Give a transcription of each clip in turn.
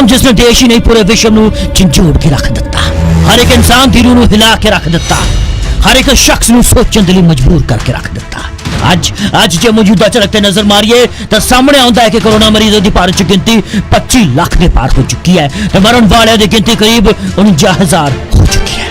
Lockdown जिसने देश ही नहीं पूरे विश्व ਨੂੰ ਝੰਜੋੜ ਕੇ ਰੱਖ ਦਿੱਤਾ। हर एक इंसान ਦੀ ਰੂਹ ਨੂੰ ਹਿਲਾ ਕੇ ਰੱਖ ਦਿੱਤਾ। हर एक शख्स ਨੂੰ ਸੋਚਣ ਦੇ ਲਈ ਮਜਬੂਰ ਕਰਕੇ ਰੱਖ ਦਿੱਤਾ। ਅੱਜ ਜੇ ਮੌਜੂਦਾ ਝਲਕ ਤੇ ਨਜ਼ਰ ਮਾਰੀਏ ਤਾਂ ਸਾਹਮਣੇ ਆਉਂਦਾ ਹੈ ਕਿ ਕੋਰੋਨਾ ਮਰੀਜ਼ਾਂ ਦੀ ਭਾਰਤ 'ਚ ਗਿਣਤੀ 25 ਲੱਖ ਦੇ ਪਾਰ ਹੋ ਚੁੱਕੀ ਹੈ ਤੇ ਮਰਨ ਵਾਲਿਆਂ ਦੀ ਗਿਣਤੀ ਕਰੀਬ 49,000 ਹੋ ਚੁੱਕੀ ਹੈ।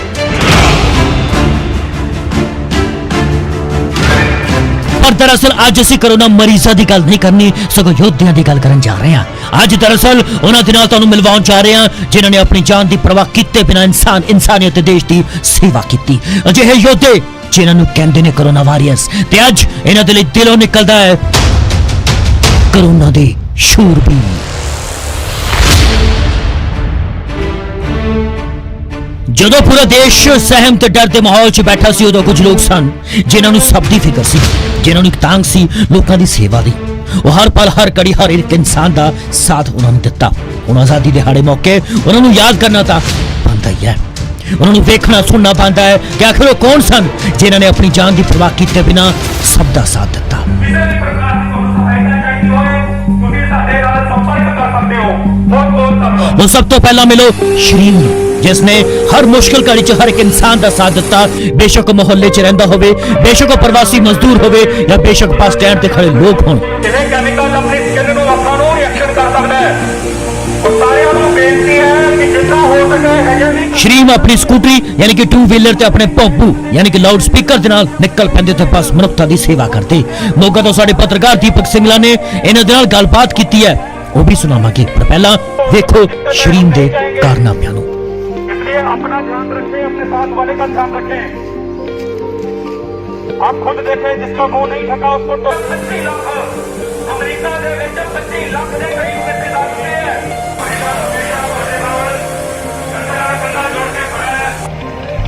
पर दरअसल अज असीं कोरोना मरीजों की गल नहीं करनी सगों योद्धियां की गल करन जा रहे हैं। अज दरअसल उन्हां दे नाल तुहानूं मिलवाउण जा रहे हैं जिन्हां ने अपनी जान की परवाह कीते बिना इंसानियत देश की सेवा की। अजिहे योद्धे जिन्हां नूं कहंदे ने कोरोना वारियर्स ते अज इन्हां दे लई दिलों निकलदा है कोरोना दे शूरवीर। ਜਦੋਂ पूरा देश सहम ते डर के माहौल च बैठा सी उदों कुछ लोग सन जिन्हां नूं सब दी फिक्र सी, जिन्हां नूं एक तांग सी लोकां दी सेवा दी। वो हर पल हर घड़ी हर एक इंसान दा साथ उन्हां नूं दित्ता। हुण आज़ादी दिहाड़े मौके उन्हां नूं याद करना तां बनदा ही है, उन्हां नूं वेखना सुनना बनदा है कि आखिर वो कौन सन जिन्हां ने अपनी जान की परवाह कीते बिना सब दा साथ दित्ता। वो सब तो पहला मिलो शरीम नूं जिसने हर मुश्किल घड़ी च हर एक इंसान का साथ दिता। बेशक मोहल्ले च रहिंदा होवे, बेशक प्रवासी मजदूर होवे या बेशक बस स्टैंड ते खड़े लोग होण। शरीम अपनी स्कूटरी यानी कि 2 व्हीलर ते अपने भोंपू यानी कि लाउड स्पीकर दे नाल निकल पैंदे ते बस मनुखता दी सेवा करते। मोगा तो साडे पत्रकार दीपक सिंगला ने इन्हां दे नाल गलबात कीती है, वो भी सुनावांगे। पर पहला देखो शरीम दे कारनामियां नूं। अपना ध्यान रखें, अपने साथ वाले का ध्यान रखें। आप खुद देखें जिसका मुंह नहीं ढका उसको तो 25 लाख अमेरिका दे विच 25 लाख दे करीब हिस्सेदारी है।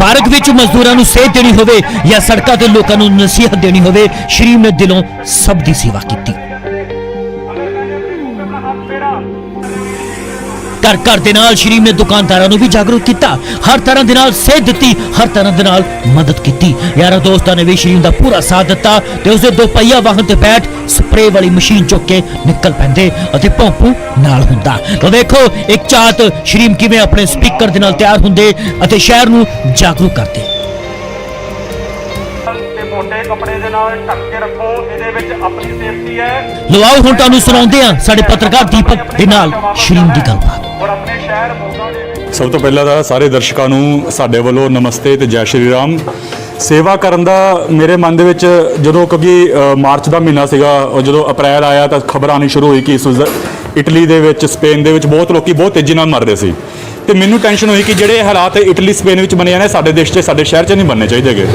पार्क विच मजदूरां नूं सेध देनी होवे या सड़कां ते लोकां नूं नसीहत देनी होवे, शरीम ने दिलों सब दी सेवा कीती। घर घर दे नाल शरीम ने दुकानदारां नूं भी जागरूक किया, हर तरह दे नाल सेध दित्ती, हर तरह दे नाल मदद की। यारां दोस्तां ने भी शरीम दा पूरा साथ दिता ते उसदे 2 पहिया वाहन ते बैठ स्प्रे वाली मशीन चुक के निकल पैंदे अते भोंपू नाल हुंदा। तो देखो एक चाहत शरीम किवें अपने स्पीकर दे नाल तैयार हुंदे अते शहर नूं जागरूक करदे। लो आओ हुण तुहानूं सुणाउंदे हां साडे पत्रकार दीपक दे नाल शरीम दी गलबात। सब तो पहला ਤਾਂ ਸਾਰੇ ਦਰਸ਼ਕਾਂ ਨੂੰ ਸਾਡੇ ਵੱਲੋਂ ਨਮਸਤੇ ਤੇ ਜੈ ਸ਼੍ਰੀ ਰਾਮ। ਸੇਵਾ ਕਰਨ ਦਾ ਮੇਰੇ ਮਨ ਦੇ ਵਿੱਚ ਜਦੋਂ ਕਿਉਂਕਿ ਮਾਰਚ ਦਾ ਮਹੀਨਾ ਸੀਗਾ ਔਰ ਜਦੋਂ ਅਪ੍ਰੈਲ ਆਇਆ ਤਾਂ ਖਬਰ ਆਉਣੀ ਸ਼ੁਰੂ ਹੋਈ ਕਿ ਇਟਲੀ ਦੇ ਵਿੱਚ ਸਪੇਨ ਦੇ ਵਿੱਚ ਬਹੁਤ ਲੋਕੀ ਬਹੁਤ ਤੇਜ਼ੀ ਨਾਲ ਮਰ ਰਹੇ ਸੀ ਤੇ ਮੈਨੂੰ ਟੈਨਸ਼ਨ ਹੋਈ ਕਿ ਜਿਹੜੇ ਹਾਲਾਤ ਇਟਲੀ ਸਪੇਨ ਵਿੱਚ ਬਣੇ ਨੇ ਸਾਡੇ ਦੇਸ਼ 'ਚ ਸਾਡੇ ਸ਼ਹਿਰ 'ਚ ਨਹੀਂ ਬਣਨੇ ਚਾਹੀਦੇਗੇ।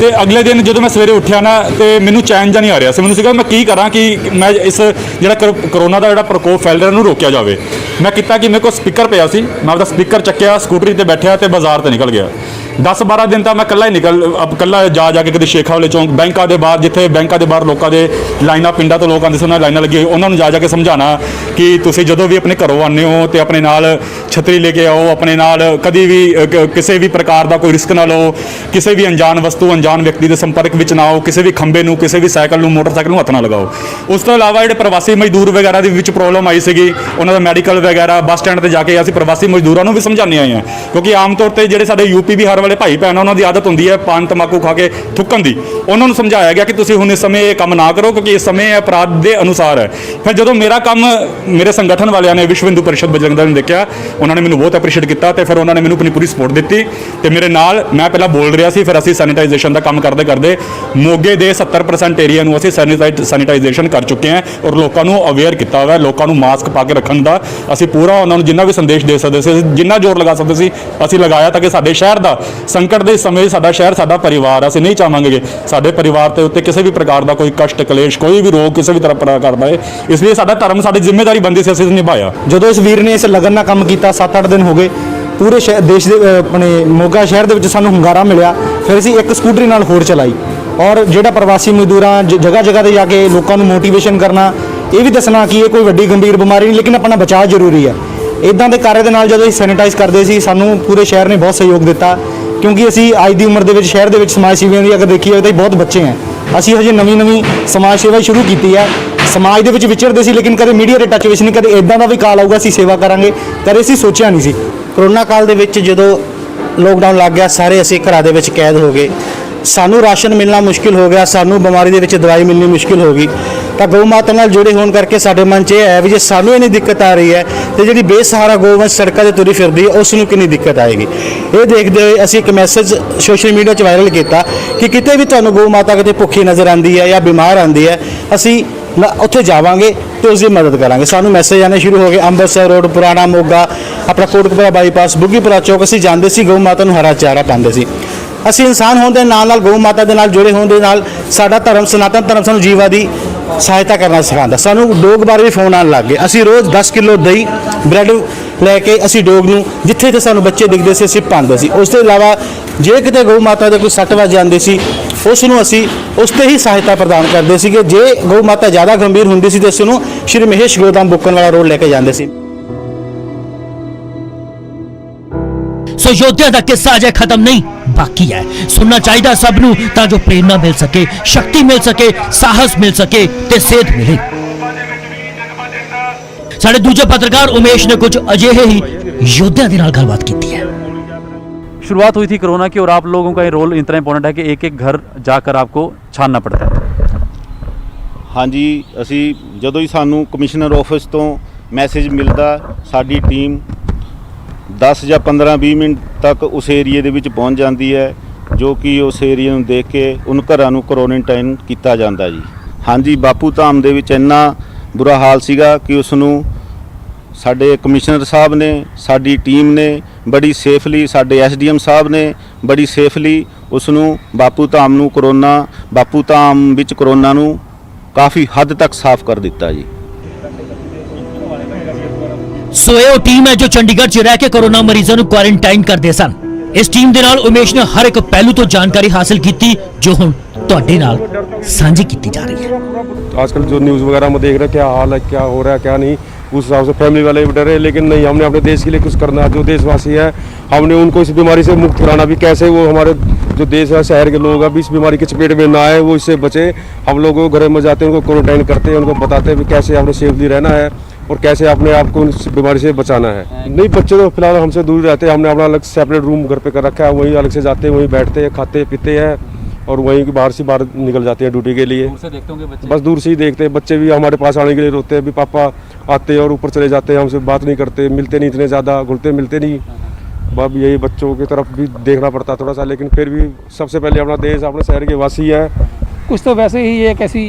ਤੇ ਅਗਲੇ ਦਿਨ ਜਦੋਂ ਮੈਂ ਸਵੇਰੇ ਉੱਠਿਆ ਨਾ ਤੇ ਮੈਨੂੰ ਚੈਨ ਜਿਹਾ ਨਹੀਂ ਆ ਰਿਹਾ ਸੀ। ਮੈਨੂੰ ਸੀਗਾ ਮੈਂ ਕੀ ਕਰਾਂ ਕਿ ਮੈਂ ਇਸ ਜਿਹੜਾ ਕਰੋਨਾ ਦਾ ਜਿਹੜਾ ਪ੍ਰਕੋਪ ਫੈਲ ਰਿਹਾ ਉਹਨੂੰ ਰੋਕਿਆ ਜਾਵੇ। ਮੈਂ ਕੀਤਾ ਕਿ ਮੇਰੇ ਕੋਲ ਸਪੀਕਰ ਪਿਆ ਸੀ, ਮੈਂ ਆਪਦਾ ਸਪੀਕਰ ਚੱਕਿਆ, ਸਕੂਟਰੀ ਤੇ ਬੈਠਿਆ ਤੇ ਬਾਜ਼ਾਰ ਤੇ ਨਿਕਲ ਗਿਆ। 10-12 ਦਿਨ ਤਾਂ ਮੈਂ ਇਕੱਲਾ ਹੀ ਇਕੱਲਾ ਜਾ ਕੇ ਕਦੇ ਸ਼ੇਖਾ ਵਾਲੇ ਚੌਂਕ ਬੈਂਕਾਂ ਦੇ ਬਾਹਰ, ਜਿੱਥੇ ਬੈਂਕਾਂ ਦੇ ਬਾਹਰ ਲੋਕਾਂ ਦੇ ਲਾਈਨਾਂ, ਪਿੰਡਾਂ ਤੋਂ ਲੋਕ ਆਉਂਦੇ ਸੀ, ਉਹਨਾਂ ਲਾਈਨਾਂ ਲੱਗੀਆਂ, ਉਹਨਾਂ ਨੂੰ ਜਾ ਕੇ ਸਮਝਾਉਣਾ ਕਿ ਤੁਸੀਂ ਜਦੋਂ ਵੀ ਆਪਣੇ ਘਰੋਂ ਆਉਂਦੇ ਹੋ ਤੇ ਆਪਣੇ ਨਾਲ ਛਤਰੀ ਲੈ ਕੇ ਆਓ, ਆਪਣੇ ਨਾਲ ਕਦੀ ਵੀ ਕਿਸੇ ਵੀ ਪ੍ਰਕਾਰ ਦਾ ਕੋਈ ਰਿਸਕ ਨਾ ਲਓ, ਕਿਸੇ ਵੀ ਅਣਜਾਣ ਵਸਤੂ ਅਣਜਾਣ ਵਿਅਕਤੀ ਦੇ ਸੰਪਰਕ ਵਿੱਚ ਨਾ ਆਓ, ਕਿਸੇ ਵੀ ਖੰਭੇ ਨੂੰ, ਕਿਸੇ ਵੀ ਸਾਈਕਲ ਨੂੰ, ਮੋਟਰਸਾਈਕਲ ਨੂੰ ਹੱਥ ਨਾ ਲਗਾਓ। ਉਸ ਤੋਂ ਇਲਾਵਾ ਜਿਹੜੇ ਪ੍ਰਵਾਸੀ ਮਜ਼ਦੂਰ ਵਗੈਰਾ ਦੇ ਵਿੱਚ ਪ੍ਰੋਬਲਮ ਆਈ ਸੀਗੀ, ਉਹਨਾਂ ਦਾ ਮੈਡੀਕਲ ਵਗੈਰਾ ਬੱਸ ਸਟੈਂਡ ਤੇ ਜਾ ਕੇ ਅਸੀਂ ਪ੍ਰਵਾਸੀ ਮਜ਼ਦੂਰਾਂ ਨੂੰ ਵੀ ਸਮਝਾਉਂਦੇ ਆਏ ਹਾਂ ਕਿਉਂਕਿ ਆਮ ਤੌਰ ਤੇ ਜਿਹੜੇ ਸਾਡੇ ਯੂਪੀ ਬਿਹਾਰ ਵਾਲੇ ਭਾਈ ਭੈਣ ਉਹਨਾਂ ਦੀ ਆਦਤ ਹੁੰਦੀ ਹੈ ਪਾਨ ਤੰਬਾਕੂ ਖਾ ਕੇ ਥੁੱਕਣ ਦੀ। ਉਹਨਾਂ ਨੂੰ ਸਮਝਾਇਆ ਗਿਆ ਕਿ ਤੁਸੀਂ ਹੁਣ ਇਸ ਸਮੇਂ ਇਹ ਕੰਮ ਨਾ ਕਰੋ ਕਿਉਂਕਿ ਇਸ ਸਮੇਂ ਅਪਰਾਧ ਦੇ ਅਨੁਸਾਰ ਹੈ। ਫਿਰ ਜਦੋਂ ਮੇਰਾ ਕੰਮ ਮੇਰੇ ਸੰਗਠਨ ਵਾਲਿਆਂ ਨੇ ਵਿਸ਼ਵ ਹਿੰਦੂ ਪਰਿਸ਼ਦ ਬਜਰੰਗ ਦਲ ਨੇ ਦੇਖਿਆ, ਉਹਨਾਂ ਨੇ ਮੈਨੂੰ ਬਹੁਤ ਐਪਰੀਸ਼ੀਏਟ ਕੀਤਾ ਤੇ ਫਿਰ ਉਹਨਾਂ ਨੇ ਮੈਨੂੰ ਆਪਣੀ ਪੂਰੀ ਸਪੋਰਟ ਦਿੱਤੀ ਤੇ ਮੇਰੇ ਨਾਲ ਮੈਂ ਪਹਿਲਾਂ ਬੋਲ ਰਿਹਾ ਸੀ, ਫਿਰ ਅਸੀਂ ਸੈਨੀਟਾਈਜੇਸ਼ਨ ਦਾ ਕੰਮ ਕਰਦੇ ਕਰਦੇ ਮੋਗੇ ਦੇ 70% ਏਰੀਆ ਨੂੰ ਅਸੀਂ ਸੈਨੀਟਾਈਜੇਸ਼ਨ ਕਰ ਚੁੱਕੇ ਹਾਂ ਔਰ ਲੋਕਾਂ ਨੂੰ ਅਵੇਅਰ ਕੀਤਾ ਹੋਇਆ। ਲੋਕਾਂ ਨੂੰ ਮਾਸਕ ਪਾ ਕੇ ਰੱਖਣ ਦਾ ਅਸੀਂ ਪੂਰਾ ਉਹਨਾਂ ਨੂੰ ਜਿੰਨਾ ਵੀ ਸੰਦੇਸ਼ ਦੇ ਸਕਦੇ ਸੀ, ਜਿੰਨਾ ਜ਼ੋਰ ਲਗਾ ਸਕਦੇ ਸੀ ਅਸੀਂ ਲਗਾਇਆ ਤਾਂ ਕਿ ਸਾਡੇ ਸ਼ਹਿਰ ਦਾ ਸੰਕਟ ਦੇ ਸਮੇਂ ਸਾਡਾ ਸ਼ਹਿਰ ਸਾਡਾ ਪਰਿਵਾਰ, ਅਸੀਂ ਨਹੀਂ ਚਾਹਾਂਗੇ ਸਾਡੇ ਪਰਿਵਾਰ ਦੇ ਉੱਤੇ ਕਿਸੇ ਵੀ ਪ੍ਰਕਾਰ ਦਾ ਕੋਈ ਕਸ਼ਟ ਕਲੇਸ਼, ਕੋਈ ਵੀ ਰੋਗ ਕਿਸੇ ਵੀ ਤਰ੍ਹਾਂ ਪ੍ਰਕਾਰ ਦਾ ਹੈ। ਇਸ ਲਈ ਸਾਡਾ ਧਰਮ ਸਾਡੀ ਜ਼ਿੰਮੇਵਾਰੀ ਬਣਦੀ ਸੀ, ਅਸੀਂ ਨਿਭਾਇਆ। ਜਦੋਂ ਇਸ ਵੀਰ ਨੇ ਇਸ ਲਗਨ ਨਾਲ ਕੰਮ ਕੀਤਾ 7-8 ਦਿਨ ਹੋ ਗਏ, ਪੂਰੇ ਦੇਸ਼ ਦੇ ਆਪਣੇ ਮੋਗਾ ਸ਼ਹਿਰ ਦੇ ਵਿੱਚ ਸਾਨੂੰ ਹੁੰਗਾਰਾ ਮਿਲਿਆ। ਫਿਰ ਅਸੀਂ ਇੱਕ ਸਕੂਟਰੀ ਨਾਲ ਹੋਰ ਚਲਾਈ ਔਰ ਜਿਹੜਾ ਪ੍ਰਵਾਸੀ ਮਜ਼ਦੂਰਾਂ ਜਗ੍ਹਾ ਜਗ੍ਹਾ 'ਤੇ ਜਾ ਕੇ ਲੋਕਾਂ ਨੂੰ ਮੋਟੀਵੇਸ਼ਨ ਕਰਨਾ, ਇਹ ਵੀ ਦੱਸਣਾ ਕਿ ਇਹ ਕੋਈ ਵੱਡੀ ਗੰਭੀਰ ਬਿਮਾਰੀ ਨਹੀਂ ਲੇਕਿਨ ਆਪਣਾ ਬਚਾਅ ਜ਼ਰੂਰੀ ਹੈ। ਇੱਦਾਂ ਦੇ ਕਾਰਜ ਦੇ ਨਾਲ ਜਦੋਂ ਅਸੀਂ ਸੈਨੀਟਾਈਜ਼ ਕਰਦੇ ਸੀ ਸਾਨੂੰ ਪੂਰੇ ਸ਼ਹਿਰ ਨੇ ਬਹੁਤ ਸਹਿਯੋਗ ਦਿੱਤਾ ਕਿਉਂਕਿ ਅਸੀਂ ਅੱਜ ਦੀ ਉਮਰ ਦੇ ਵਿੱਚ ਸ਼ਹਿਰ ਦੇ ਵਿੱਚ ਸਮਾਜ ਸੇਵੀਆਂ ਦੀ ਅਗਰ ਦੇਖੀਏ ਤਾਂ ਬਹੁਤ ਬੱਚੇ हैं ਅਸੀਂ ਹਜੇ ਨਵੀਂ ਸਮਾਜ ਸੇਵਾ ਹੀ ਸ਼ੁਰੂ ਕੀਤੀ ਹੈ। ਸਮਾਜ ਦੇ ਵਿੱਚ ਵਿਚਰਦੇ ਸੀ, ਲੇਕਿਨ ਕਦੇ ਮੀਡੀਆ ਦੇ ਟੱਚ ਵਿੱਚ ਨਹੀਂ, ਕਦੇ ਇਦਾਂ ਦਾ ਵੀ ਕਾਲ ਆਊਗਾ ਅਸੀਂ ਸੇਵਾ ਕਰਾਂਗੇ, ਕਦੇ ਅਸੀਂ ਸੋਚਿਆ ਨਹੀਂ ਸੀ। ਕਰੋਨਾ ਕਾਲ ਦੇ ਵਿੱਚ ਜਦੋਂ ਲੋਕਡਾਊਨ ਲੱਗ ਗਿਆ, ਸਾਰੇ ਅਸੀਂ ਘਰਾਂ ਦੇ ਵਿੱਚ ਕੈਦ ਹੋ ਗਏ, ਸਾਨੂੰ ਰਾਸ਼ਨ ਮਿਲਣਾ ਮੁਸ਼ਕਿਲ ਹੋ ਗਿਆ, ਸਾਨੂੰ ਬਿਮਾਰੀ ਦੇ ਵਿੱਚ ਦਵਾਈ ਮਿਲਣੀ ਮੁਸ਼ਕਿਲ ਹੋ ਗਈ। ਤਾਂ ਗਊ ਮਾਤਾ ਨਾਲ ਜੁੜੇ ਹੋਣ ਕਰਕੇ ਸਾਡੇ ਮਨ 'ਚ ਇਹ ਹੈ ਵੀ ਜੇ ਸਾਨੂੰ ਇੰਨੀ ਦਿੱਕਤ ਆ ਰਹੀ ਹੈ ਤੇ ਜਿਹੜੀ ਬੇਸਹਾਰਾ ਗਊਵੰਸ਼ ਸੜਕਾਂ 'ਤੇ ਤੁਰੀ ਫਿਰਦੀ ਹੈ ਉਸ ਨੂੰ ਕਿੰਨੀ ਦਿੱਕਤ ਆਏਗੀ। ਇਹ ਦੇਖਦੇ ਹੋਏ ਅਸੀਂ ਇੱਕ ਮੈਸੇਜ ਸੋਸ਼ਲ ਮੀਡੀਆ 'ਚ ਵਾਇਰਲ ਕੀਤਾ ਕਿ ਕਿਤੇ ਵੀ ਤੁਹਾਨੂੰ ਗਊ ਮਾਤਾ ਕਿਤੇ ਭੁੱਖੀ ਨਜ਼ਰ ਆਉਂਦੀ ਹੈ ਜਾਂ ਬਿਮਾਰ ਆਉਂਦੀ ਹੈ, ਅਸੀਂ ਉੱਥੇ ਜਾਵਾਂਗੇ ਤੇ ਉਸ ਦੀ ਮਦਦ ਕਰਾਂਗੇ। ਸਾਨੂੰ ਮੈਸੇਜ ਆਉਣੇ ਸ਼ੁਰੂ ਹੋ ਗਏ। ਅੰਮ੍ਰਿਤਸਰ ਰੋਡ, ਪੁਰਾਣਾ ਮੋਗਾ, ਆਪਣਾ ਕੋਟਕਪੁਰਾ ਬਾਈਪਾਸ, ਬੁੱਗੀਪੁਰਾ ਚੌਕ ਅਸੀਂ ਜਾਂਦੇ ਸੀ, ਗਊ ਮਾਤਾ ਨੂੰ ਹਰਾ ਚਾਰਾ ਪਾਉਂਦੇ ਸੀ। ਅਸੀਂ ਇਨਸਾਨ ਹੋਣ ਦੇ ਨਾਲ ਗਊ ਮਾਤਾ ਦੇ ਨਾਲ ਜੁੜੇ ਹੋਣ ਦੇ ਨਾਲ ਸਾਡਾ ਧਰਮ, ਸਨਾਤਨ ਧਰਮ ਸਾਨੂੰ ਜੀਵਾਂ ਦੀ ਸਹਾਇਤਾ ਕਰਨਾ ਸਿਖਾਉਂਦਾ। ਸਾਨੂੰ ਡੋਗ ਬਾਰੇ ਵੀ ਫੋਨ ਆਉਣ ਲੱਗ ਗਏ। ਅਸੀਂ ਰੋਜ਼ 10 ਕਿਲੋ ਦਹੀਂ ਬ੍ਰੈਡ ਲੈ ਕੇ ਅਸੀਂ ਡੋਗ ਨੂੰ ਜਿੱਥੇ ਤੇ ਸਾਨੂੰ ਬੱਚੇ ਦਿਖਦੇ ਸੀ ਅਸੀਂ ਪਾਉਂਦੇ ਸੀ। ਉਸ ਤੋਂ ਇਲਾਵਾ ਜੇ ਕਿਤੇ ਗਊ ਮਾਤਾ ਦੇ ਕੋਈ ਸੱਟ ਵੱਜ ਜਾਂਦੀ ਸੀ ਉਸ ਨੂੰ ਅਸੀਂ ਉਸ 'ਤੇ ਹੀ ਸਹਾਇਤਾ ਪ੍ਰਦਾਨ ਕਰਦੇ ਸੀਗੇ। ਜੇ ਗਊ ਮਾਤਾ ਜ਼ਿਆਦਾ ਗੰਭੀਰ ਹੁੰਦੀ ਸੀ ਤਾਂ ਅਸੀਂ ਉਹਨੂੰ ਸ਼੍ਰੀ ਮਹੇਸ਼ ਗੋਦਾਮ ਬੁੱਕਣ ਵਾਲਾ ਰੋਡ ਲੈ ਕੇ ਜਾਂਦੇ ਸੀ। ਸੋ ਯੋਧਿਆਂ ਦਾ ਕਿੱਸਾ ਅਜੇ ਖਤਮ ਨਹੀਂ, ਬਾਕੀ ਹੈ। ਸੁਣਨਾ ਚਾਹੀਦਾ ਸਭ ਨੂੰ ਤਾਂ ਜੋ ਪ੍ਰੇਰਨਾ ਮਿਲ ਸਕੇ, ਸ਼ਕਤੀ ਮਿਲ ਸਕੇ, ਸਾਹਸ ਮਿਲ ਸਕੇ ਤੇ ਸੇਧ ਮਿਲੇ। ਸਾਡੇ ਦੂਜੇ ਪੱਤਰਕਾਰ ਉਮੇਸ਼ ਨੇ ਕੁਝ ਅਜਿਹੇ ਹੀ ਯੋਧਿਆਂ ਦੇ ਨਾਲ ਗੱਲਬਾਤ ਕੀਤੀ ਹੈ। शुरुआत हुई थी कोरोना की और आप लोगों का ये रोल इतना इंपॉर्टेंट है कि एक एक घर जाकर आपको छानना पड़ता है। ਹਾਂਜੀ, ਅਸੀਂ ਜਦੋਂ ਹੀ ਸਾਨੂੰ ਕਮਿਸ਼ਨਰ ਆਫਿਸ ਤੋਂ ਮੈਸੇਜ ਮਿਲਦਾ, ਸਾਡੀ ਟੀਮ 10 ਜਾਂ 15-20 ਮਿੰਟ ਤੱਕ ਉਸ ਏਰੀਏ ਦੇ ਵਿੱਚ ਪਹੁੰਚ ਜਾਂਦੀ ਹੈ, ਜੋ ਕਿ ਉਸ ਏਰੀਏ ਨੂੰ ਦੇਖ ਕੇ ਉਹਨਾਂ ਘਰਾਂ ਨੂੰ ਕੁਆਰੰਟਾਈਨ ਕੀਤਾ ਜਾਂਦਾ ਜੀ। ਹਾਂਜੀ, ਬਾਪੂ ਧਾਮ ਦੇ ਵਿੱਚ ਇੰਨਾ ਬੁਰਾ ਹਾਲ ਸੀਗਾ ਕਿ ਉਸ ਨੂੰ ਸਾਡੇ ਕਮਿਸ਼ਨਰ ਸਾਹਿਬ ਨੇ, ਸਾਡੀ ਟੀਮ ਨੇ ਬੜੀ ਸੇਫਲੀ, ਸਾਡੇ ਐਸਡੀਐਮ ਸਾਹਿਬ ਨੇ ਬੜੀ ਸੇਫਲੀ ਉਸ ਨੂੰ ਬਾਪੂ ਧਾਮ ਨੂੰ ਬਾਪੂ ਧਾਮ ਵਿੱਚ ਕਰੋਨਾ ਨੂੰ ਕਾਫੀ ਹੱਦ ਤੱਕ ਸਾਫ਼ ਕਰ ਦਿੱਤਾ ਜੀ। ਸੋ ਇਹ ਉਹ ਟੀਮ ਹੈ ਜੋ ਚੰਡੀਗੜ੍ਹ 'ਚ ਰਹਿ ਕੇ ਕੋਰੋਨਾ ਮਰੀਜ਼ਾਂ ਨੂੰ ਕੁਆਰੰਟਾਈਨ ਕਰਦੇ ਸਨ। ਇਸ ਟੀਮ ਦੇ ਨਾਲ ਉਮੇਸ਼ ਨੇ ਹਰ ਇੱਕ ਪਹਿਲੂ ਤੋਂ ਜਾਣਕਾਰੀ ਹਾਸਲ ਕੀਤੀ ਜੋ ਹੁਣ ਤੁਹਾਡੇ ਨਾਲ ਸਾਂਝੀ ਕੀਤੀ ਜਾ ਰਹੀ ਹੈ। आजकल जो न्यूज़ वगैरह में देख रहे हैं क्या हाल है, क्या हो रहा है क्या नहीं, उस हिसाब से फैमिली वाले भी डरे, लेकिन नहीं, हमने अपने देश के लिए कुछ करना है। जो देशवासी है हमने उनको इस बीमारी से मुक्त कराना भी कैसे, वो हमारे जो देश है शहर के लोग अभी इस बीमारी की चपेट में ना आए, वो इससे बचे। हम लोग घर में जाते हैं, उनको क्वारंटाइन करते हैं, उनको बताते हैं भी कैसे आपने सेफली रहना है और कैसे अपने आप को इस बीमारी से बचाना है। नहीं, बच्चे तो फिलहाल हमसे दूर रहते हैं, हमने अपना अलग सेपरेट रूम घर पे कर रखा है, वहीं अलग से जाते हैं, वहीं बैठते हैं, खाते पीते हैं और वहीं बाहर से बाहर निकल जाते हैं ड्यूटी के लिए। दूर से देखते होंगे बच्चे? बस दूर से ही देखते हैं। बच्चे भी हमारे पास आने के लिए रोते हैं, भी पापा आते हैं और ऊपर चले जाते हैं, हमसे बात नहीं करते, मिलते नहीं इतने ज़्यादा, घुलते मिलते नहीं। अब यही बच्चों की तरफ भी देखना पड़ता थोड़ा सा, लेकिन फिर भी सबसे पहले अपना देश, अपने शहर के वासी है। कुछ तो वैसे ही एक ऐसी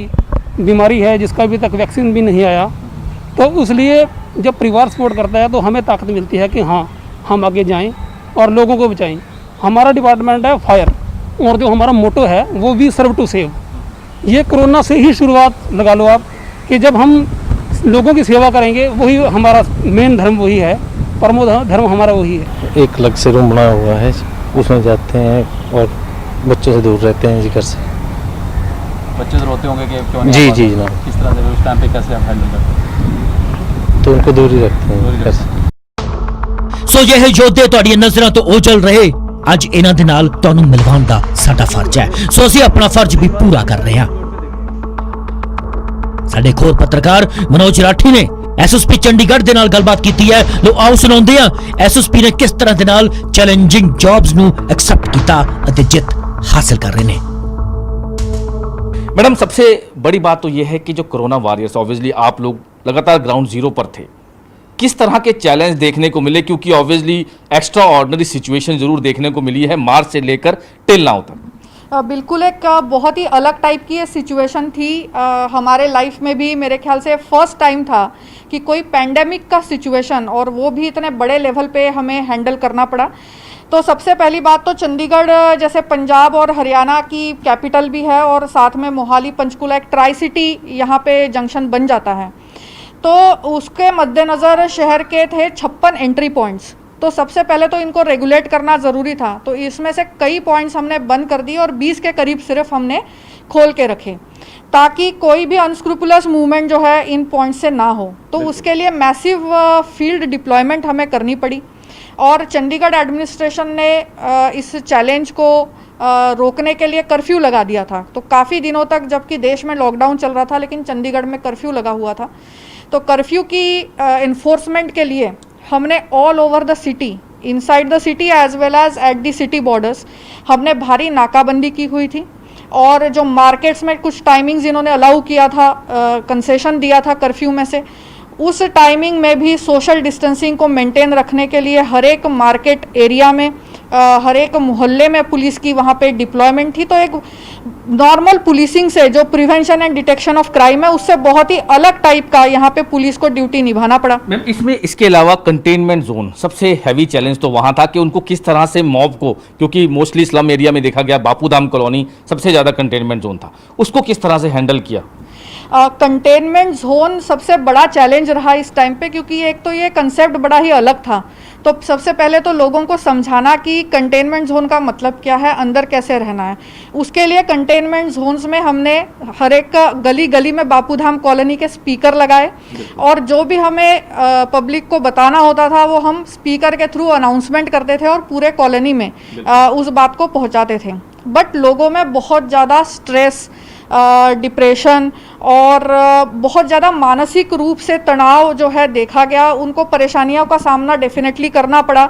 बीमारी है जिसका अभी तक वैक्सीन भी नहीं आया, तो इसलिए जब परिवार सपोर्ट करता है तो हमें ताकत मिलती है कि हाँ, हम आगे जाएं और लोगों को बचाएं। हमारा डिपार्टमेंट है फायर और जो हमारा मोटो है वो वी सर्व टू सेव। ये कोरोना से ही शुरुआत लगा लो आप कि जब हम लोगों की सेवा करेंगे, वही हमारा मेन धर्म वही है, परमो धर्म हमारा वही है। एक अलग से रूम बना हुआ है, उसमें जाते हैं और बच्चों से दूर रहते हैं जी घर से। बच्चे तो रोते होंगे कि क्यों नहीं जी आ पाते? जी जनाब। किस तरह से उस टाइम पे कैसे आप हैंडल करते हैं? तो उनको दूर ही रखते दूर ही हैं घर से। ਸੋ ਇਹ ਯੋਧੇ ਤੁਹਾਡੀਆਂ ਨਜ਼ਰਾਂ ਤੋਂ ਓਝਲ ਰਹੇ। ਅੱਜ ਇਹਨਾਂ ਦੇ ਨਾਲ ਤੁਹਾਨੂੰ ਮਿਲਵਾਉਣ ਦਾ ਸਾਡਾ ਫਰਜ਼ ਹੈ, ਸੋ ਅਸੀਂ ਆਪਣਾ ਫਰਜ਼ ਵੀ ਪੂਰਾ ਕਰ ਰਹੇ ਹਾਂ। ਸਾਡੇ ਖੋਰ ਪੱਤਰਕਾਰ ਮਨੋਜ ਰਾਠੀ ਨੇ ਐਸਐਸਪੀ ਚੰਡੀਗੜ੍ਹ ਦੇ ਨਾਲ ਗੱਲਬਾਤ ਕੀਤੀ ਹੈ। ਲੋ ਆਓ ਸੁਣਾਉਂਦੇ ਹਾਂ ਐਸਐਸਪੀ ਨੇ ਕਿਸ ਤਰ੍ਹਾਂ ਦੇ ਨਾਲ ਚੈਲੰਜਿੰਗ ਜੌਬਸ ਨੂੰ ਐਕਸੈਪਟ ਕੀਤਾ ਅਤੇ ਜਿੱਤ ਹਾਸਲ ਕਰ ਰਹੇ ਨੇ। मैडम, सबसे बड़ी बात तो यह है कि जो कोरोना वॉरियर्स, ऑब्वियसली आप लोग लगातार ग्राउंड जीरो पर थे, किस तरह के चैलेंज देखने को मिले? क्योंकि ऑब्वियसली एक्स्ट्रा ऑर्डिनरी सिचुएशन जरूर देखने को मिली है मार्च से लेकर टिल नाउ तक। बिल्कुल एक बहुत ही अलग टाइप की ये सिचुएशन थी। हमारे लाइफ में भी मेरे ख्याल से फर्स्ट टाइम था कि कोई पैंडेमिक का सिचुएशन, और वो भी इतने बड़े लेवल पे हमें हैंडल करना पड़ा। तो सबसे पहली बात तो चंडीगढ़ जैसे पंजाब और हरियाणा की कैपिटल भी है और साथ में मोहाली पंचकुला एक ट्राई सिटी यहाँ पे जंक्शन बन जाता है, तो उसके मद्देनज़र शहर के थे 56 एंट्री पॉइंट्स। तो सबसे पहले तो इनको रेगुलेट करना ज़रूरी था, तो इसमें से कई पॉइंट्स हमने बंद कर दिए और 20 के करीब सिर्फ हमने खोल के रखे ताकि कोई भी अनस्क्रूपुलस मूवमेंट जो है इन पॉइंट से ना हो। तो उसके लिए मैसिव फील्ड डिप्लॉयमेंट हमें करनी पड़ी और चंडीगढ़ एडमिनिस्ट्रेशन ने इस चैलेंज को रोकने के लिए कर्फ्यू लगा दिया था। तो काफ़ी दिनों तक, जबकि देश में लॉकडाउन चल रहा था, लेकिन चंडीगढ़ में कर्फ्यू लगा हुआ था। तो कर्फ्यू की इन्फोर्समेंट के लिए हमने all over the city, inside the city as well as at the city borders, हमने भारी नाकाबंदी की हुई थी। और जो मार्केट्स में कुछ टाइमिंग्स इन्होंने अलाउ किया था, कंसेशन दिया था कर्फ्यू में से, उस टाइमिंग में भी सोशल डिस्टेंसिंग को मेंटेन रखने के लिए हर एक मार्केट एरिया में, हर एक मोहल्ले में पुलिस की वहाँ पे डिप्लॉयमेंट थी। तो एक नॉर्मल पुलिसिंग से, जो prevention and detection of crime है, उससे बहुत ही अलग टाइप का यहाँ पे पुलिस को ड्यूटी निभाना पड़ा। मैम, इसमें इसके अलावा कंटेनमेंट जोन सबसे हैवी चैलेंज तो वहाँ था कि उनको किस तरह से मॉब को, क्योंकि मोस्टली स्लम एरिया में देखा गया, बापूधाम कॉलोनी सबसे ज़्यादा कंटेनमेंट जोन था, उसको किस तरह से हैंडल किया? कंटेनमेंट जोन सबसे बड़ा चैलेंज रहा इस टाइम पे, क्योंकि एक तो ये कंसेप्ट बड़ा ही अलग था। तो सबसे पहले तो लोगों को समझाना कि कंटेनमेंट जोन का मतलब क्या है, अंदर कैसे रहना है। उसके लिए कंटेनमेंट जोन्स में हमने हर एक गली गली में बापूधाम कॉलोनी के स्पीकर लगाए, और जो भी हमें पब्लिक को बताना होता था वो हम स्पीकर के थ्रू अनाउंसमेंट करते थे और पूरे कॉलोनी में उस बात को पहुंचाते थे। बट लोगों में बहुत ज़्यादा स्ट्रेस, डिप्रेशन और बहुत ज़्यादा मानसिक रूप से तनाव जो है देखा गया। उनको परेशानियों का सामना डेफिनेटली करना पड़ा,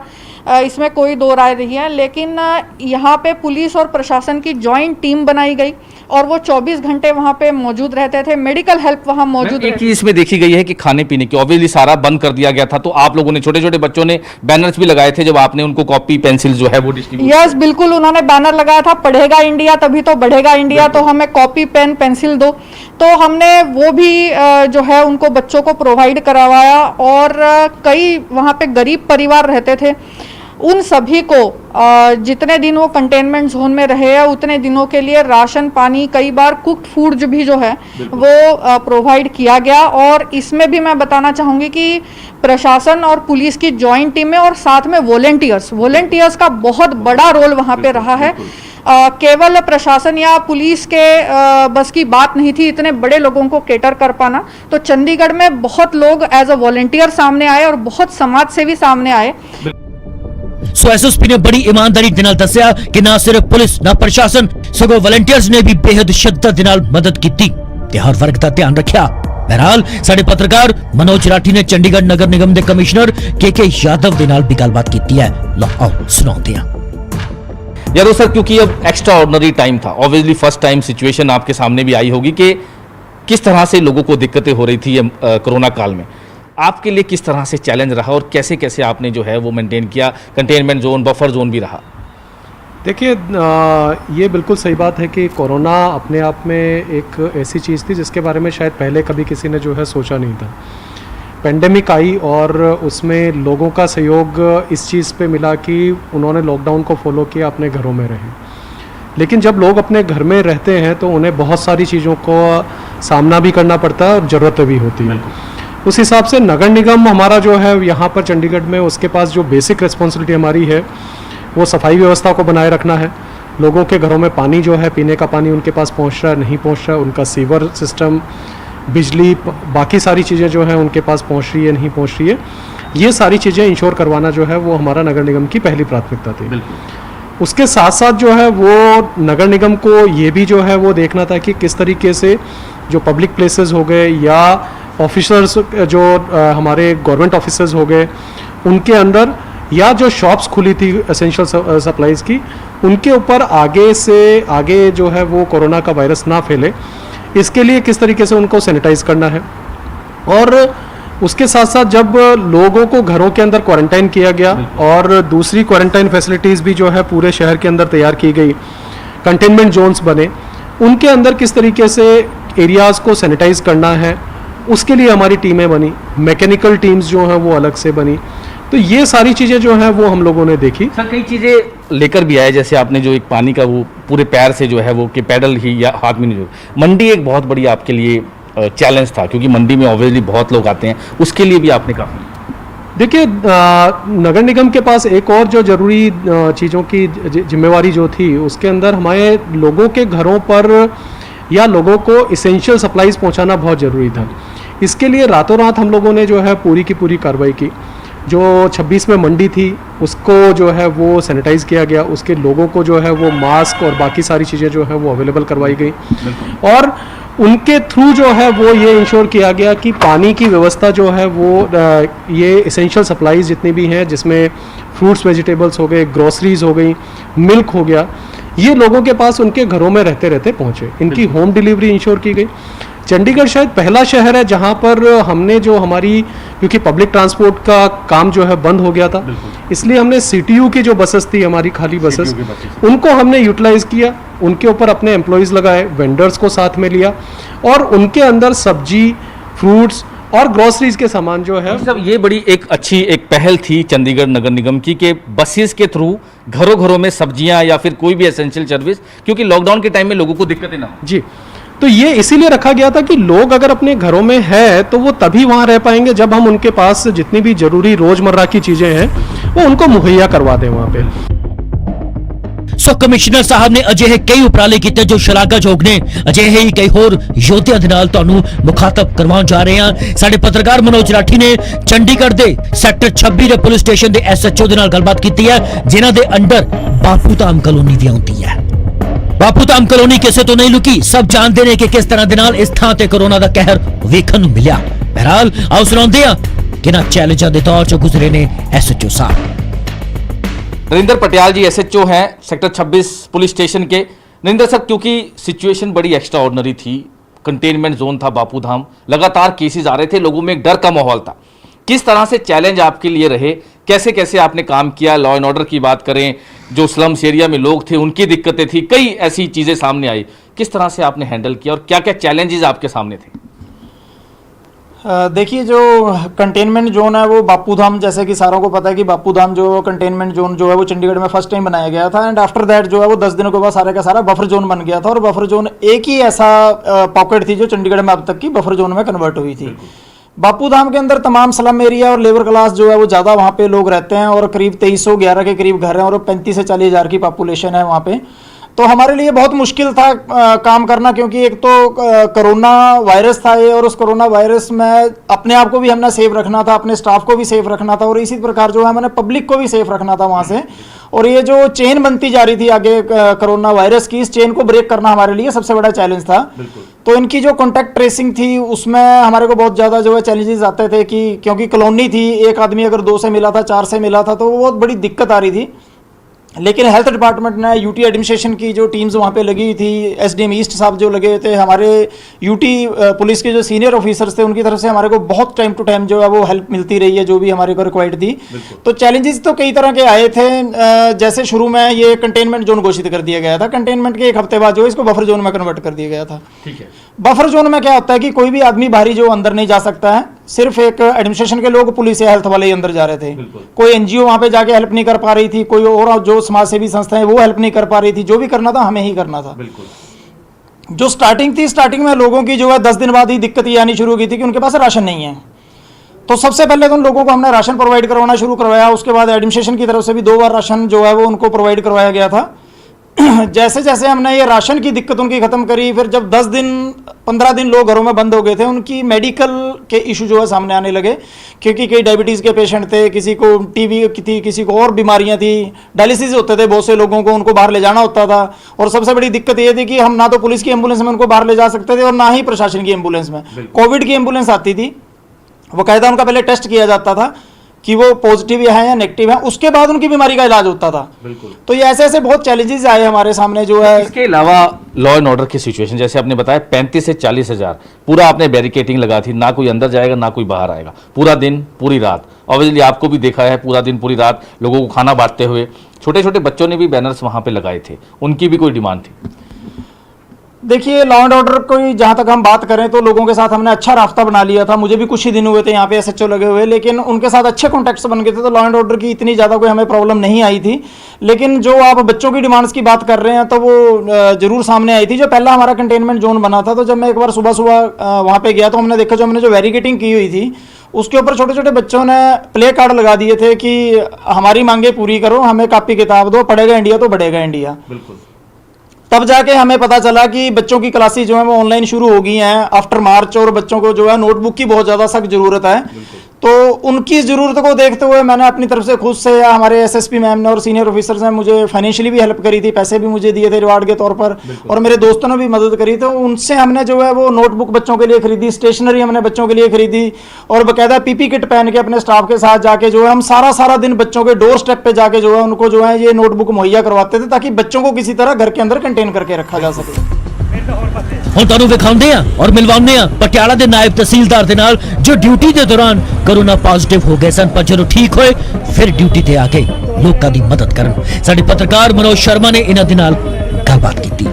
इसमें कोई दो राय नहीं है। लेकिन यहाँ पे पुलिस और प्रशासन की जॉइंट टीम बनाई गई और वो 24 घंटे वहाँ पे मौजूद रहते थे। मेडिकल हेल्प वहाँ मौजूद। एक चीज इसमें देखी गई है कि खाने पीने की ऑब्वियसली सारा बंद कर दिया गया था, तो आप लोगों ने, छोटे छोटे बच्चों ने बैनर्स भी लगाए थे जब आपने उनको कॉपी पेंसिल जो है वो डिस्ट्रीब्यूट। यस, बिल्कुल, उन्होंने बैनर लगाया था, पढ़ेगा इंडिया तभी तो बढ़ेगा इंडिया, तो हमें कॉपी पेन पेंसिल दो। तो हमने वो भी जो है उनको बच्चों को प्रोवाइड करवाया। और कई वहाँ पे गरीब परिवार रहते थे, उन सभी को जितने दिन वो कंटेनमेंट जोन में रहे हैं उतने दिनों के लिए राशन पानी, कई बार कुक्ड फूड जो भी जो है वो प्रोवाइड किया गया। और इसमें भी मैं बताना चाहूँगी कि प्रशासन और पुलिस की जॉइंट टीमें और साथ में वॉलेंटियर्स का बहुत बड़ा रोल वहाँ पे रहा है। केवल प्रशासन या पुलिस के बस की बात नहीं थी इतने बड़े लोगों को केटर कर पाना। तो चंडीगढ़ में बहुत लोग एज अ वॉलेंटियर सामने आए और बहुत समाज सेवी सामने आए। सो एसएसपी ने बड़ी ईमानदारी दे नाल दस्सिया कि ना सिर्फ पुलिस ना प्रशासन सगों वॉलंटियर्स ने भी बेहद शिद्दत दे नाल मदद की ते हर वर्ग का ध्यान रखा। बहरहाल साडे पत्रकार मनोज राठी ने चंडीगढ़ नगर निगम के कमिश्नर के यादव दे नाल भी गलबात की है। लो आओ सुनाते हैं। यारो सर, क्योंकि अब एक्स्ट्रा ऑर्डिनरी टाइम था, ऑब्वियसली फर्स्ट टाइम सिचुएशन आपके सामने भी आई होगी कि किस तरह से लोगों को दिक्कतें हो रही थी कोरोना काल में, आपके लिए किस तरह से चैलेंज रहा और कैसे कैसे आपने जो है वो मेंटेन किया? कंटेनमेंट जोन, बफर जोन भी रहा। देखिए, ये बिल्कुल सही बात है कि कोरोना अपने आप में एक ऐसी चीज़ थी जिसके बारे में शायद पहले कभी किसी ने जो है सोचा नहीं था। पेंडेमिक आई और उसमें लोगों का सहयोग इस चीज़ पे मिला कि उन्होंने लॉकडाउन को फॉलो किया, अपने घरों में रहे। लेकिन जब लोग अपने घर में रहते हैं तो उन्हें बहुत सारी चीज़ों को सामना भी करना पड़ता है और ज़रूरत भी होती है। उस हिसाब से नगर निगम हमारा जो है यहाँ पर चंडीगढ़ में, उसके पास जो बेसिक रिस्पॉन्सिबिलिटी हमारी है वो सफाई व्यवस्था को बनाए रखना है। लोगों के घरों में पानी जो है, पीने का पानी उनके पास पहुँच रहा है नहीं पहुँच रहा है, उनका सीवर सिस्टम, बिजली, बाकी सारी चीज़ें जो हैं उनके पास पहुँच रही है नहीं पहुँच रही है, ये सारी चीज़ें इंश्योर करवाना जो है वो हमारा नगर निगम की पहली प्राथमिकता थी। उसके साथ साथ जो है वो नगर निगम को ये भी जो है वो देखना था कि किस तरीके से जो पब्लिक प्लेसेस हो गए या ऑफिसर्स जो हमारे गवर्नमेंट ऑफिसर्स हो गए उनके अंदर, या जो शॉप्स खुली थी एसेंशियल सप्लाईज की, उनके ऊपर आगे से आगे जो है वो कोरोना का वायरस ना फैले, इसके लिए किस तरीके से उनको सैनिटाइज करना है। और उसके साथ साथ जब लोगों को घरों के अंदर क्वारंटाइन किया गया और दूसरी क्वारंटाइन फैसिलिटीज़ भी जो है पूरे शहर के अंदर तैयार की गई, कंटेनमेंट जोन्स बने, उनके अंदर किस तरीके से एरियाज़ को सैनिटाइज करना है, उसके लिए हमारी टीमें बनी, मैकेनिकल टीम्स जो हैं वो अलग से बनी। तो ये सारी चीज़ें जो हैं वो हम लोगों ने देखी। सर, कई चीज़ें लेकर भी आए, जैसे आपने जो एक पानी का वो पूरे पैर से जो है वो कि पैडल ही या हाथ में नहीं, जो मंडी एक बहुत बड़ी आपके लिए चैलेंज था, क्योंकि मंडी में ऑब्वियसली बहुत लोग आते हैं, उसके लिए भी आपने काफ़ी। देखिए, नगर निगम के पास एक और जो ज़रूरी चीज़ों की जिम्मेवारी जो थी, उसके अंदर हमारे लोगों के घरों पर या लोगों को इसेंशियल सप्लाईज पहुंचाना बहुत ज़रूरी था। इसके लिए रातों रात हम लोगों ने जो है पूरी की पूरी कार्रवाई की। जो 26 में मंडी थी उसको जो है वो सैनिटाइज़ किया गया, उसके लोगों को जो है वो मास्क और बाकी सारी चीज़ें जो है वो अवेलेबल करवाई गई और उनके थ्रू जो है वो ये इंश्योर किया गया कि पानी की व्यवस्था जो है वो ये इसेंशियल सप्लाईज जितनी भी हैं जिसमें फ्रूट्स वेजिटेबल्स हो गए, ग्रोसरीज हो गई, मिल्क हो गया, ये लोगों के पास उनके घरों में रहते रहते पहुँचे। इनकी होम डिलीवरी इंश्योर की गई। चंडीगढ़ शायद पहला शहर है जहां पर हमने जो हमारी, क्योंकि पब्लिक ट्रांसपोर्ट का काम जो है बंद हो गया था, इसलिए हमने सीटीयू की जो बसेस थी हमारी खाली बसेस, उनको हमने यूटिलाइज किया, उनके ऊपर अपने एम्प्लॉयज़ लगाए, वेंडर्स को साथ में लिया और उनके अंदर सब्जी, फ्रूट्स और ग्रोसरीज के सामान जो है। सब ये बड़ी एक अच्छी एक पहल थी चंडीगढ़ नगर निगम की कि बसेस के थ्रू घरों घरों में सब्जियां या फिर कोई भी एसेंशियल सर्विस, क्योंकि लॉकडाउन के टाइम में लोगों को दिक्कतें ना हो। जी, तो ये इसीलिए रखा गया था कि लोग अगर अपने घरों में है तो वो तभी वहां रह पाएंगे जब हम उनके पास जितनी भी जरूरी रोजमर्रा की चीजें हैं वो उनको मुहैया करवा दें वहां पे। ਸੋ ਕਮਿਸ਼ਨਰ ਸਾਹਿਬ ਨੇ ਅਜਿਹੇ ਕਈ ਉਪਰਾਲੇ ਕੀਤੇ ਜੋ ਸ਼ਲਾਘਾਯੋਗ ਨੇ। ਅਜਿਹੇ ਹੀ ਕਈ ਹੋਰ ਯੋਧਿਆਂ ਦੇ ਨਾਲ ਤੁਹਾਨੂੰ ਮੁਖਾਤਬ ਕਰਵਾਉਣ ਜਾ ਰਹੇ ਹਾਂ। ਸਾਡੇ ਪੱਤਰਕਾਰ ਮਨੋਜ ਰਾਠੀ ਨੇ ਚੰਡੀਗੜ੍ਹ ਦੇ ਸੈਕਟਰ 26 ਦੇ ਪੁਲਿਸ ਸਟੇਸ਼ਨ ਦੇ ਐਸਐਚਓ ਦੇ ਨਾਲ ਗੱਲਬਾਤ ਕੀਤੀ ਹੈ, ਜਿਨ੍ਹਾਂ ਦੇ ਅੰਡਰ ਬਾਪੂ ਧਾਮ ਕਲੋਨੀ ਵੀ ਆਉਂਦੀ ਹੈ। ਬਾਪੂ ਧਾਮ ਕਲੋਨੀ ਕਿਸੇ ਤੋਂ ਨਹੀਂ ਲੁਕੀ, ਸਭ ਜਾਣਦੇ ਨੇ ਕਿ ਕਿਸ ਤਰ੍ਹਾਂ ਦੇ ਨਾਲ ਇਸ ਥਾਂ ਤੇ ਕੋਰੋਨਾ ਦਾ ਕਹਿਰ ਵੇਖਣ ਨੂੰ ਮਿਲਿਆ। ਬਹਰਾਲ ਆਓ ਸੁਣਾਉਂਦੇ ਹਾਂ ਕਿਹਨਾਂ ਚੈਲੰਜਾਂ ਦੇ ਦੌਰ ਚੋਂ ਗੁਜ਼ਰੇ ਨੇ ਐਸਐਚਓ ਸਾਹਿਬ। नरेंद्र पटियाल जी एसएचओ हैं सेक्टर 26 पुलिस स्टेशन के। नरेंद्र सर, क्योंकि सिचुएशन बड़ी एक्स्ट्रा ऑर्डिनरी थी, कंटेनमेंट जोन था बापू धाम, लगातार केसेस आ रहे थे, लोगों में एक डर का माहौल था, किस तरह से चैलेंज आपके लिए रहे, कैसे कैसे आपने काम किया? लॉ एंड ऑर्डर की बात करें, जो स्लम्स एरिया में लोग थे उनकी दिक्कतें थी, कई ऐसी चीज़ें सामने आई, किस तरह से आपने हैंडल किया और क्या क्या चैलेंजेस आपके सामने थे? देखिए, जो कंटेनमेंट जोन है वो बापू धाम, जैसे कि सारों को पता है कि बापू धाम जो कंटेनमेंट जोन जो है वो चंडीगढ़ में फर्स्ट टाइम बनाया गया था एंड आफ्टर दैट जो है वो 10 दिनों के बाद सारे का सारा बफर जोन बन गया था और बफर जोन एक ही ऐसा पॉकेट थी जो चंडीगढ़ में अब तक की बफर जोन में कन्वर्ट हुई थी। बापू धाम के अंदर तमाम स्लम एरिया और लेबर क्लास जो है वो ज़्यादा वहाँ पे लोग रहते हैं और करीब 2311 के करीब घर हैं और 35 से 40 हज़ार की पॉपुलेशन है वहाँ पे। तो हमारे लिए बहुत मुश्किल था काम करना, क्योंकि एक तो कोरोना वायरस था ये और उस कोरोना वायरस में अपने आप को भी हमने सेफ रखना था, अपने स्टाफ को भी सेफ रखना था और इसी प्रकार जो है हमने पब्लिक को भी सेफ रखना था वहाँ से। और ये जो चेन बनती जा रही थी आगे कोरोना वायरस की, इस चेन को ब्रेक करना हमारे लिए सबसे बड़ा चैलेंज था। तो इनकी जो कॉन्टैक्ट ट्रेसिंग थी उसमें हमारे को बहुत ज़्यादा जो है चैलेंजेस आते थे कि क्योंकि कॉलोनी थी, एक आदमी अगर 2 से मिला था, 4 से मिला था, तो वो बहुत बड़ी दिक्कत आ रही थी। लेकिन हेल्थ डिपार्टमेंट ने, यूटी एडमिनिस्ट्रेशन की जो टीम्स वहाँ पे लगी हुई थी, एसडीएम ईस्ट साहब जो लगे हुए थे, हमारे यूटी पुलिस के जो सीनियर ऑफिसर्स थे, उनकी तरफ से हमारे को बहुत टाइम टू टाइम जो है वो हेल्प मिलती रही है, जो भी हमारे को रिक्वायर्ड थी। तो चैलेंजेस तो कई तरह के आए थे। जैसे शुरू में ये कंटेनमेंट जोन घोषित कर दिया गया था, कंटेनमेंट के एक हफ्ते बाद जो इसको बफर जोन में कन्वर्ट कर दिया गया था। ठीक है। बफर जोन में क्या होता है कि कोई भी आदमी बाहरी जो अंदर नहीं जा सकता है, सिर्फ एक एडमिनिस्ट्रेशन के लोग, पुलिस या हेल्थ वाले ही अंदर जा रहे थे। कोई एनजीओ वहाँ पे जाके हेल्प नहीं कर पा रही थी, कोई और जो समाज सेवी संस्थाएं वो हेल्प नहीं कर पा रही थी। जो भी करना था हमें ही करना था। जो स्टार्टिंग थी, स्टार्टिंग में लोगों की जो है 10 दिन बाद ही दिक्कत ये आनी शुरू हो गई थी कि उनके पास राशन नहीं है। तो सबसे पहले तो उन लोगों को हमने राशन प्रोवाइड करवाना शुरू करवाया। उसके बाद एडमिनिस्ट्रेशन की तरफ से भी 2 बार राशन जो है वो उनको प्रोवाइड करवाया गया था। जैसे जैसे हमने ये राशन की दिक्कत उनकी ख़त्म करी, फिर जब 10 दिन 15 दिन लोग घरों में बंद हो गए थे, उनकी मेडिकल के इशू जो है सामने आने लगे, क्योंकि कई डायबिटीज़ के पेशेंट थे, किसी को टीबी थी, किसी को और बीमारियां थी, डायलिसिस होते थे बहुत से लोगों को, उनको बाहर ले जाना होता था। और सबसे बड़ी दिक्कत ये थी कि हम ना तो पुलिस की एम्बुलेंस में उनको बाहर ले जा सकते थे और ना ही प्रशासन की एम्बुलेंस में। कोविड की एम्बुलेंस आती थी, बाकायदा उनका पहले टेस्ट किया जाता था कि वो पॉजिटिव है या नेगेटिव है, उसके बाद उनकी बीमारी का इलाज होता था। तो ये ऐसे ऐसे बहुत चैलेंजेस आए हमारे सामने जो है। इसके अलावा लॉ एंड ऑर्डर की सिचुएशन, जैसे आपने बताया 35 से 40 हज़ार, पूरा आपने बैरिकेटिंग लगा थी, ना कोई अंदर जाएगा ना कोई बाहर आएगा, पूरा दिन पूरी रात। ऑब्वियसली आपको भी देखा है, पूरा दिन पूरी रात लोगों को खाना बांटते हुए। छोटे छोटे बच्चों ने भी बैनर्स वहाँ पे लगाए थे, उनकी भी कोई डिमांड थी? देखिए, लॉ एंड ऑर्डर की जहाँ तक हम बात करें तो लोगों के साथ हमने अच्छा रास्ता बना लिया था। मुझे भी कुछ ही दिन हुए थे यहाँ पे एसएचओ लगे हुए, लेकिन उनके साथ अच्छे कॉन्टैक्ट्स बन गए थे, तो लॉ एंड ऑर्डर की इतनी ज़्यादा कोई हमें प्रॉब्लम नहीं आई थी। लेकिन जो आप बच्चों की डिमांड्स की बात कर रहे हैं तो वो जरूर सामने आई थी। जो पहला हमारा कंटेनमेंट जोन बना था, तो जब मैं एक बार सुबह सुबह वहाँ पर गया तो हमने देखा, जो हमने जो बैरिकेटिंग की हुई थी उसके ऊपर छोटे छोटे बच्चों ने प्ले कार्ड लगा दिए थे कि हमारी मांगे पूरी करो, हमें कॉपी किताब दो, पढ़ेगा इंडिया तो बढ़ेगा इंडिया। बिल्कुल। तब जाके हमें पता चला कि बच्चों की क्लासेस जो है वो ऑनलाइन शुरू हो गई हैं आफ्टर मार्च, और बच्चों को जो है नोटबुक की बहुत ज़्यादा सख्त ज़रूरत है। तो उनकी ज़रूरत को देखते हुए मैंने अपनी तरफ से खुद से या हमारे एसएसपी मैम ने और सीनियर ऑफिसर्स ने मुझे फाइनेंशियली भी हेल्प करी थी, पैसे भी मुझे दिए थे रिवार्ड के तौर पर, और मेरे दोस्तों ने भी मदद करी। तो उनसे हमने जो है वो नोटबुक बच्चों के लिए खरीदी, स्टेशनरी हमने बच्चों के लिए खरीदी, और बाकायदा पीपी किट पहन के अपने स्टाफ के साथ जाके जो है हम सारा दिन बच्चों के डोर स्टेप पे जाके जो है उनको जो है ये नोटबुक मुहैया करवाते थे, ताकि बच्चों को किसी तरह घर के अंदर कंटेन करके रखा जा सके। ਹੁਣ ਤੁਹਾਨੂੰ ਵਿਖਾਉਂਦੇ ਆ ਔਰ ਮਿਲਵਾਉਂਦੇ ਆ ਪਟਿਆਲਾ ਦੇ ਨਾਇਬ ਤਹਿਸੀਲਦਾਰ ਦੇ ਨਾਲ ਜੋ ਡਿਊਟੀ ਦੇ ਦੌਰਾਨ ਕਰੋਨਾ ਪੋਜ਼ਿਟਿਵ ਹੋ ਗਏ ਸਨ, ਪਰ ਜਦੋਂ ਠੀਕ ਹੋਏ ਫਿਰ ਡਿਊਟੀ ਤੇ ਆ ਗਏ ਲੋਕਾਂ ਦੀ ਮਦਦ ਕਰਨ। ਸਾਡੇ ਪੱਤਰਕਾਰ ਮਨੋਜ ਸ਼ਰਮਾ ਨੇ ਇਹਨਾਂ ਦੇ ਨਾਲ ਗੱਲਬਾਤ ਕੀਤੀ।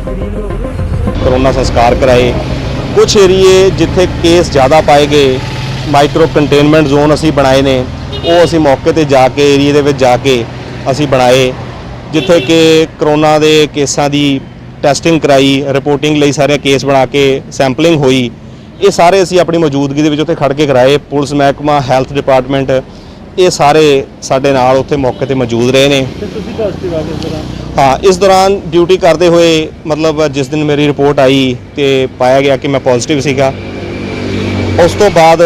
ਕਰੋਨਾ ਸੰਸਕਾਰ ਕਰਾਏ, ਕੁਝ ਏਰੀਏ ਜਿੱਥੇ ਕੇਸ ਜ਼ਿਆਦਾ ਪਾਏ ਗਏ ਮਾਈਕਰੋ ਕੰਟੇਨਮੈਂਟ ਜ਼ੋਨ ਅਸੀਂ ਬਣਾਏ ਨੇ, ਉਹ ਅਸੀਂ ਮੌਕੇ ਤੇ ਜਾ ਕੇ ਏਰੀਏ ਦੇ ਵਿੱਚ ਜਾ ਕੇ ਅਸੀਂ ਬਣਾਏ, ਜਿੱਥੇ ਕਿ ਕਰੋਨਾ ਦੇ ਕੇਸਾਂ ਦੀ ਟੈਸਟਿੰਗ ਕਰਾਈ, ਰਿਪੋਰਟਿੰਗ ਲਈ ਸਾਰੇ ਕੇਸ ਬਣਾ ਕੇ ਸੈਂਪਲਿੰਗ ਹੋਈ। ਇਹ ਸਾਰੇ ਅਸੀਂ ਆਪਣੀ ਮੌਜੂਦਗੀ ਦੇ ਵਿੱਚ ਉੱਥੇ ਖੜ ਕੇ ਕਰਾਏ। ਪੁਲਿਸ ਮਹਿਕਮਾ, ਹੈਲਥ ਡਿਪਾਰਟਮੈਂਟ, ਇਹ ਸਾਰੇ ਸਾਡੇ ਨਾਲ ਉੱਥੇ ਮੌਕੇ ਤੇ ਮੌਜੂਦ ਰਹੇ ਨੇ। ਹਾਂ, ਇਸ ਦੌਰਾਨ ਡਿਊਟੀ ਕਰਦੇ ਹੋਏ ਮਤਲਬ ਜਿਸ ਦਿਨ ਮੇਰੀ ਰਿਪੋਰਟ ਆਈ ਤੇ ਪਾਇਆ ਗਿਆ ਕਿ ਮੈਂ ਪੋਜ਼ਿਟਿਵ ਸੀਗਾ, ਉਸ ਤੋਂ ਬਾਅਦ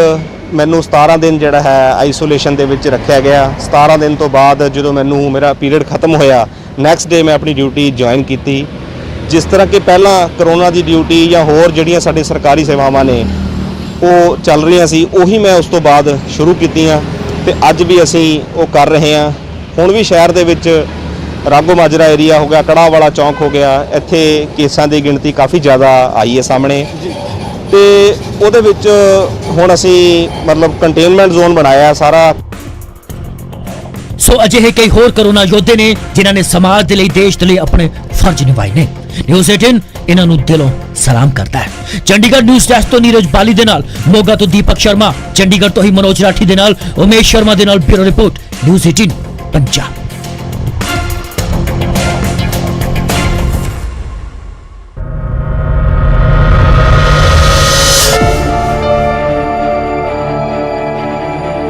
ਮੈਨੂੰ 17 ਦਿਨ ਜਿਹੜਾ ਹੈ ਆਈਸੋਲੇਸ਼ਨ ਦੇ ਵਿੱਚ ਰੱਖਿਆ ਗਿਆ। 17 ਦਿਨ ਤੋਂ ਬਾਅਦ ਜਦੋਂ ਮੈਨੂੰ ਮੇਰਾ ਪੀਰੀਅਡ ਖਤਮ ਹੋਇਆ, ਨੈਕਸਟ ਡੇ ਮੈਂ ਆਪਣੀ ਡਿਊਟੀ ਜੁਆਇਨ ਕੀਤੀ। ਜਿਸ ਤਰ੍ਹਾਂ ਕਿ ਪਹਿਲਾਂ ਕਰੋਨਾ ਦੀ ਡਿਊਟੀ ਜਾਂ ਹੋਰ ਜਿਹੜੀਆਂ ਸਾਡੇ ਸਰਕਾਰੀ ਸੇਵਾਵਾਂ ਨੇ ਉਹ ਚੱਲ ਰਹੀਆਂ ਸੀ, ਉਹੀ ਮੈਂ ਉਸ ਤੋਂ ਬਾਅਦ ਸ਼ੁਰੂ ਕੀਤੀਆਂ ਤੇ ਅੱਜ ਵੀ ਅਸੀਂ ਉਹ ਕਰ ਰਹੇ ਹਾਂ। ਹੁਣ ਵੀ ਸ਼ਹਿਰ ਦੇ ਵਿੱਚ ਰਾਗੋ ਮਾਜਰਾ ਏਰੀਆ ਹੋ ਗਿਆ, ਕੜਾਹ ਵਾਲਾ ਚੌਂਕ ਹੋ ਗਿਆ, ਇੱਥੇ ਕੇਸਾਂ ਦੀ ਗਿਣਤੀ ਕਾਫੀ ਜ਼ਿਆਦਾ ਆਈ ਹੈ ਸਾਹਮਣੇ, ਤੇ ਉਹਦੇ ਵਿੱਚ ਹੁਣ ਅਸੀਂ ਮਤਲਬ ਕੰਟੇਨਮੈਂਟ ਜ਼ੋਨ ਬਣਾਇਆ ਸਾਰਾ। ਸੋ ਅਜਿਹੇ ਕਈ ਹੋਰ ਕਰੋਨਾ ਯੋਧੇ ਨੇ ਜਿਨ੍ਹਾਂ ਨੇ ਸਮਾਜ ਦੇ ਲਈ, ਦੇਸ਼ ਦੇ ਲਈ ਆਪਣੇ ਫਰਜ਼ ਨਿਭਾਏ ਨੇ। ਨਿਊਜ਼ 18 ਇਹਨਾਂ ਨੂੰ ਦਿਲੋਂ ਸਲਾਮ ਕਰਦਾ ਹੈ। ਚੰਡੀਗੜ੍ਹ ਨਿਊਜ਼ ਡੈਸਕ ਤੋਂ ਨੀਰਜ ਬਾਲੀ ਦੇ ਨਾਲ, ਮੋਗਾ ਤੋਂ ਦੀਪਕ ਸ਼ਰਮਾ, ਚੰਡੀਗੜ੍ਹ ਤੋਂ ਹੀ ਮਨੋਜ ਰਾਠੀ ਦੇ ਨਾਲ, ਉਮੇਸ਼ ਸ਼ਰਮਾ ਦੇ ਨਾਲ ਬਿਊਰੋ ਰਿਪੋਰਟ, ਨਿਊਜ਼ 18 ਪੰਜਾਬ।